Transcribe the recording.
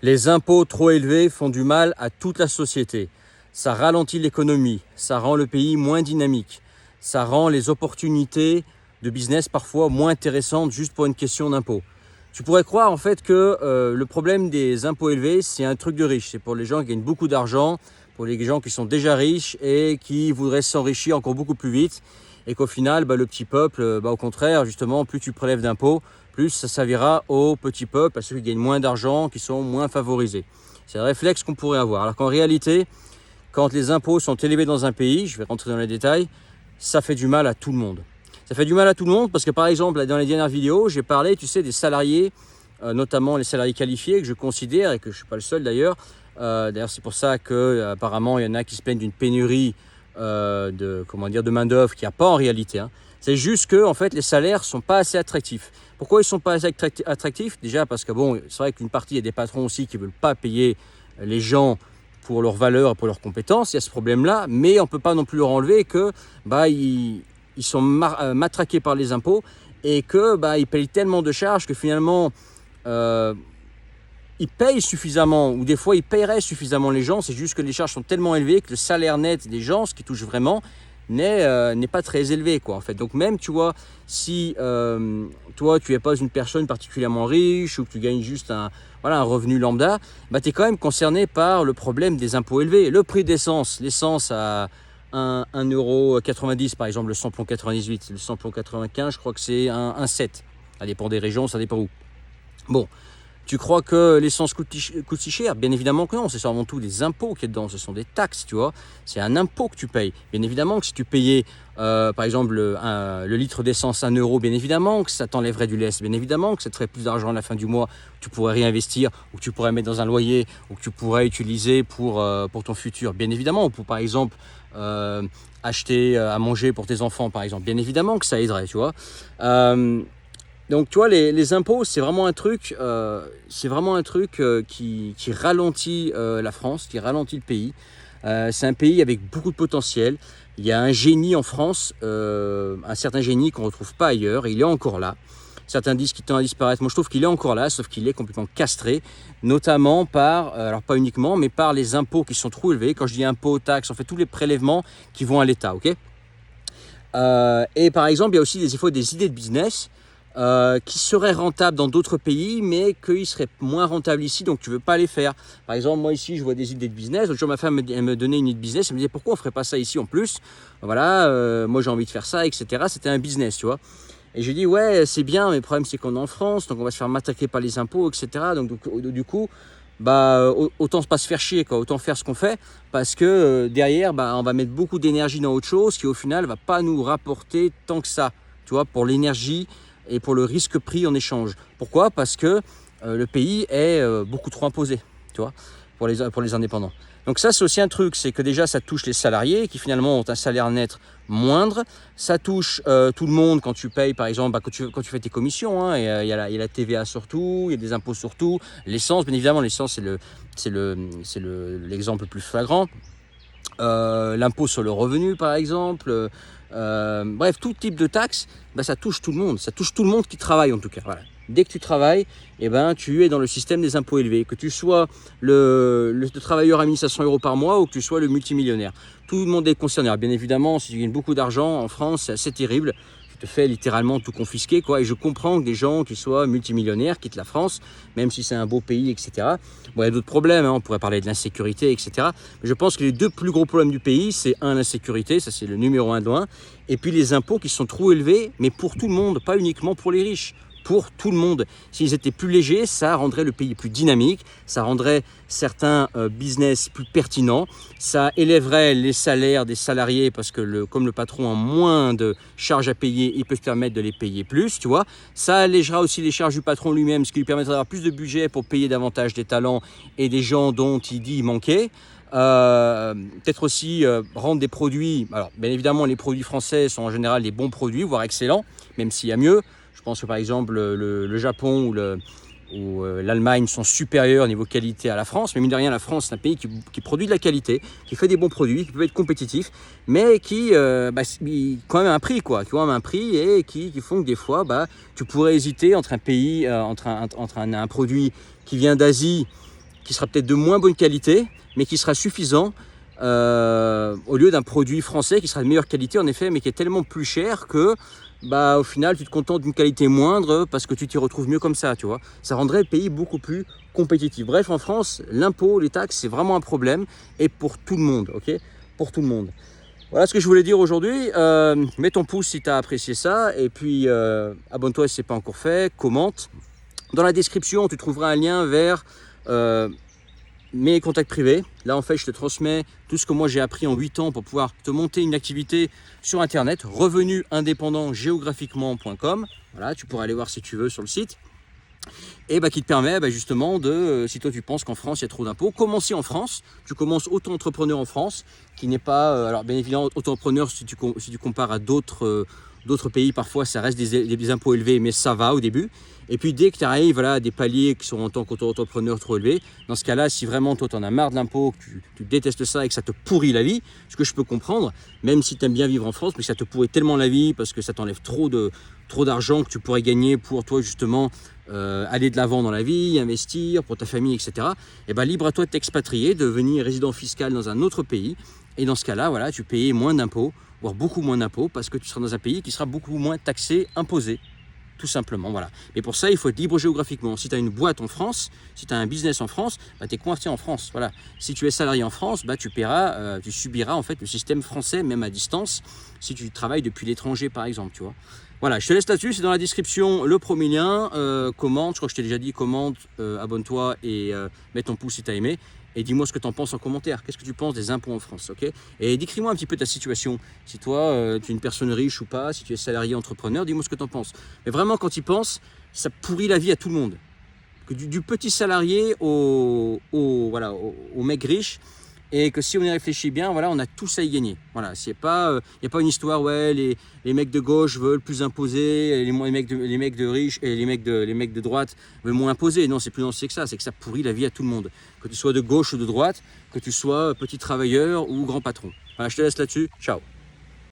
Les impôts trop élevés font du mal à toute la société. Ça ralentit l'économie, ça rend le pays moins dynamique, ça rend les opportunités de business parfois moins intéressantes juste pour une question d'impôt. Tu pourrais croire en fait que le problème des impôts élevés, c'est un truc de riche. C'est pour les gens qui gagnent beaucoup d'argent, pour les gens qui sont déjà riches et qui voudraient s'enrichir encore beaucoup plus vite. Et qu'au final, le petit peuple, au contraire, justement, plus tu prélèves d'impôts, plus ça servira au petit peuple, à ceux qui gagnent moins d'argent, qui sont moins favorisés. C'est un réflexe qu'on pourrait avoir. Alors qu'en réalité, quand les impôts sont élevés dans un pays, je vais rentrer dans les détails, ça fait du mal à tout le monde. Ça fait du mal à tout le monde parce que par exemple, dans les dernières vidéos, j'ai parlé, tu sais, des salariés, notamment les salariés qualifiés que je considère et que je ne suis pas le seul d'ailleurs. D'ailleurs, c'est pour ça qu'apparemment, il y en a qui se plaignent d'une pénurie de main-d'œuvre qu'il n'y a pas en réalité. C'est juste que en fait, les salaires ne sont pas assez attractifs. Pourquoi ils ne sont pas assez attractifs? Déjà parce que c'est vrai qu'une partie, il y a des patrons aussi qui ne veulent pas payer les gens pour leur valeur et pour leurs compétences. Il y a ce problème-là, mais on ne peut pas non plus leur enlever que ils sont matraqués par les impôts et qu'ils payent tellement de charges que finalement ils payent suffisamment, ou des fois ils paieraient suffisamment les gens, c'est juste que les charges sont tellement élevées que le salaire net des gens, ce qui touche vraiment, n'est pas très élevé quoi en fait. Donc même tu vois, si toi tu n'es pas une personne particulièrement riche ou que tu gagnes juste un revenu lambda, tu es quand même concerné par le problème des impôts élevés. Le prix d'essence, l'essence à 1,90 € par exemple, le samplon 98, le samplon 95 je crois que c'est 1,7 €, ça dépend des régions, ça dépend où. Bon, tu crois que l'essence coûte si cher? Bien évidemment que non, c'est avant tout des impôts qui est dedans, ce sont des taxes, tu vois. C'est un impôt que tu payes. Bien évidemment que si tu payais, par exemple, le litre d'essence 1 €, bien évidemment que ça t'enlèverait du lest, bien évidemment que ça te ferait plus d'argent à la fin du mois, que tu pourrais réinvestir, ou que tu pourrais mettre dans un loyer, ou que tu pourrais utiliser pour ton futur, bien évidemment, ou pour, par exemple, acheter à manger pour tes enfants, par exemple. Bien évidemment que ça aiderait, tu vois. Donc tu vois, les impôts, c'est vraiment un truc, qui ralentit la France, qui ralentit le pays. C'est un pays avec beaucoup de potentiel. Il y a un génie en France, un certain génie qu'on ne retrouve pas ailleurs, et il est encore là. Certains disent qu'il tend à disparaître. Moi, je trouve qu'il est encore là, sauf qu'il est complètement castré, notamment par, alors pas uniquement, mais par les impôts qui sont trop élevés. Quand je dis impôts, taxes, on fait tous les prélèvements qui vont à l'État, ok? Et par exemple, il y a aussi des idées de business qui seraient rentables dans d'autres pays, mais qu'ils seraient moins rentables ici, donc tu ne veux pas les faire. Par exemple, moi ici, je vois des idées de business. L'autre jour, ma femme elle me donnait une idée de business. Elle me disait, pourquoi on ne ferait pas ça ici en plus? Voilà, moi j'ai envie de faire ça, etc. C'était un business, tu vois. Et j'ai dit, ouais, c'est bien, mais le problème, c'est qu'on est en France, donc on va se faire matraquer par les impôts, etc. Donc du coup, autant pas se faire chier, quoi. Autant faire ce qu'on fait, parce que derrière, on va mettre beaucoup d'énergie dans autre chose qui, au final, va pas nous rapporter tant que ça, tu vois, pour l'énergie et pour le risque pris en échange. Pourquoi? Parce que le pays est beaucoup trop imposé, tu vois, pour les indépendants. Donc ça, c'est aussi un truc, c'est que déjà, ça touche les salariés qui finalement ont un salaire net moindre. Ça touche tout le monde quand tu payes, par exemple, quand tu fais tes commissions. Il y a la TVA sur tout, il y a des impôts sur tout. L'essence, bien évidemment, l'essence, c'est l'exemple le plus flagrant. L'impôt sur le revenu par exemple, bref, tout type de taxes, ça touche tout le monde, ça touche tout le monde qui travaille en tout cas. Voilà. Dès que tu travailles, tu es dans le système des impôts élevés, que tu sois le travailleur à 1 500 € par mois ou que tu sois le multimillionnaire. Tout le monde est concerné. Alors, bien évidemment, si tu gagnes beaucoup d'argent en France, c'est assez terrible. Te fait littéralement tout confisquer, quoi. Et je comprends que des gens qui soient multimillionnaires quittent la France, même si c'est un beau pays, etc. Bon, il y a d'autres problèmes, on pourrait parler de l'insécurité, etc. Mais je pense que les deux plus gros problèmes du pays, c'est l'insécurité, ça c'est le numéro 1 de loin, et puis les impôts qui sont trop élevés, mais pour tout le monde, pas uniquement pour les riches. Pour tout le monde. S'ils étaient plus légers, ça rendrait le pays plus dynamique, ça rendrait certains business plus pertinents, ça élèverait les salaires des salariés parce que comme le patron a moins de charges à payer, il peut se permettre de les payer plus, tu vois. Ça allégera aussi les charges du patron lui-même, ce qui lui permettra d'avoir plus de budget pour payer davantage des talents et des gens dont il dit manquer. Peut-être aussi rendre des produits, alors bien évidemment les produits français sont en général des bons produits, voire excellents, même s'il y a mieux. Je pense que par exemple le Japon ou l'Allemagne sont supérieurs au niveau qualité à la France, mais mine de rien la France c'est un pays qui produit de la qualité, qui fait des bons produits, qui peut être compétitif, mais qui quand même un prix, quoi, tu vois, un prix et qui font que des fois tu pourrais hésiter entre un pays, entre un produit qui vient d'Asie qui sera peut-être de moins bonne qualité, mais qui sera suffisant au lieu d'un produit français qui sera de meilleure qualité en effet, mais qui est tellement plus cher que au final tu te contentes d'une qualité moindre parce que tu t'y retrouves mieux comme ça, tu vois. Ça rendrait le pays beaucoup plus compétitif. Bref, en France, l'impôt, les taxes, c'est vraiment un problème et pour tout le monde, ok, pour tout le monde. Voilà ce que je voulais dire aujourd'hui. Mets ton pouce si tu as apprécié ça et puis abonne-toi si ce n'est pas encore fait, commente. Dans la description, tu trouveras un lien vers mes contacts privés. Là, en fait, je te transmets tout ce que moi j'ai appris en 8 ans pour pouvoir te monter une activité sur Internet, revenusindépendantgéographiquement.com. Voilà, tu pourras aller voir si tu veux sur le site. Et qui te permet justement de, si toi tu penses qu'en France il y a trop d'impôts, commencer en France. Tu commences auto-entrepreneur en France, qui n'est pas, alors bien évidemment auto-entrepreneur si tu compares à d'autres pays, parfois ça reste des impôts élevés, mais ça va au début. Et puis dès que tu arrives à des paliers qui sont en tant qu'auto-entrepreneur trop élevés, dans ce cas-là, si vraiment toi tu en as marre de l'impôt, que tu détestes ça et que ça te pourrit la vie, ce que je peux comprendre, même si tu aimes bien vivre en France, mais que ça te pourrit tellement la vie parce que ça t'enlève trop d'argent que tu pourrais gagner pour toi justement aller de l'avant dans la vie, investir pour ta famille, etc. Et libre à toi de t'expatrier, de devenir résident fiscal dans un autre pays. Et dans ce cas-là, voilà, tu payes moins d'impôts, voire beaucoup moins d'impôts, parce que tu seras dans un pays qui sera beaucoup moins taxé, imposé. Tout simplement, voilà. Mais pour ça, il faut être libre géographiquement. Si tu as une boîte en France, si tu as un business en France, tu es coincé en France. Voilà. Si tu es salarié en France, tu paieras, tu subiras en fait le système français, même à distance, si tu travailles depuis l'étranger, par exemple, tu vois. Voilà, je te laisse là-dessus, c'est dans la description le premier lien. Commente, je crois que je t'ai déjà dit, commente, abonne-toi et mets ton pouce si tu as aimé. Et dis-moi ce que tu en penses en commentaire. Qu'est-ce que tu penses des impôts en France, ok? Et décris-moi un petit peu ta situation. Si toi, tu es une personne riche ou pas, si tu es salarié, entrepreneur, dis-moi ce que tu en penses. Mais vraiment, quand tu y penses, ça pourrit la vie à tout le monde. Que du petit salarié au mec riche. Et que si on y réfléchit bien, voilà, on a tous à y gagner. Voilà, il n'y a pas une histoire, ouais, les mecs de gauche veulent plus imposer, les mecs de riches et les mecs de droite veulent moins imposer. Non, c'est plus nuancé que ça, c'est que ça pourrit la vie à tout le monde. Que tu sois de gauche ou de droite, que tu sois petit travailleur ou grand patron. Voilà, je te laisse là-dessus. Ciao.